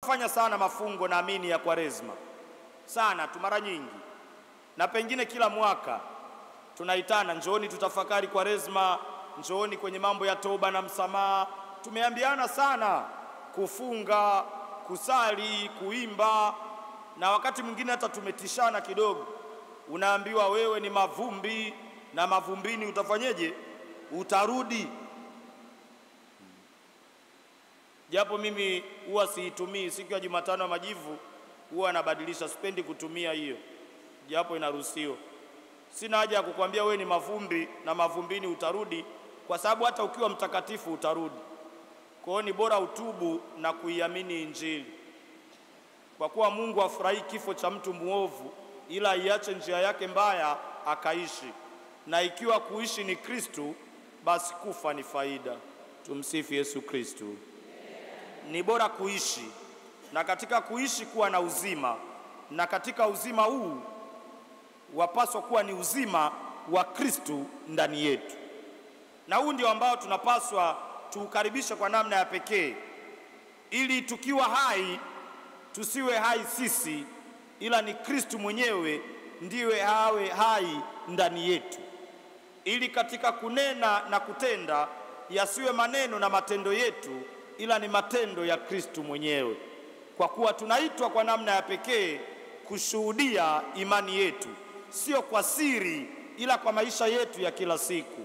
tunafanya sana mafungo naamini ya Kwaresma sana tu, mara nyingi, na pengine kila mwaka tunaitana, njooni tutafakari Kwaresma, njooni kwenye mambo ya toba na msamaha. Tumeambiana sana kufunga, kusali, kuimba, na wakati mwingine hata tumetishana kidogo. Unaambiwa wewe ni mavumbi, na mavumbini utafanyeje? Utarudi. Japo mimi huwa siitumii siku ya Jumatano ya Majivu, huwa nabadilisha, sipendi kutumia hiyo, japo inaruhusiwa. Sina haja ya kukwambia wewe ni mavumbi na mavumbini utarudi, kwa sababu hata ukiwa mtakatifu utarudi. Kwa hiyo ni bora utubu na kuiamini Injili, kwa kuwa Mungu hafurahi kifo cha mtu muovu, ila iache njia yake mbaya akaishi, na ikiwa kuishi ni Kristo, basi kufa ni faida. Tumsifu Yesu Kristo. Ni bora kuishi, na katika kuishi kuwa na uzima, na katika uzima huu wapaswa kuwa ni uzima wa Kristo ndani yetu, na huu ndio ambao tunapaswa tuukaribishe kwa namna ya pekee, ili tukiwa hai tusiwe hai sisi, ila ni Kristo mwenyewe ndiwe awe hai ndani yetu, ili katika kunena na kutenda yasiwe maneno na matendo yetu, ila ni matendo ya Kristo mwenyewe, kwa kuwa tunaitwa kwa namna ya pekee kushuhudia imani yetu, sio kwa siri, ila kwa maisha yetu ya kila siku.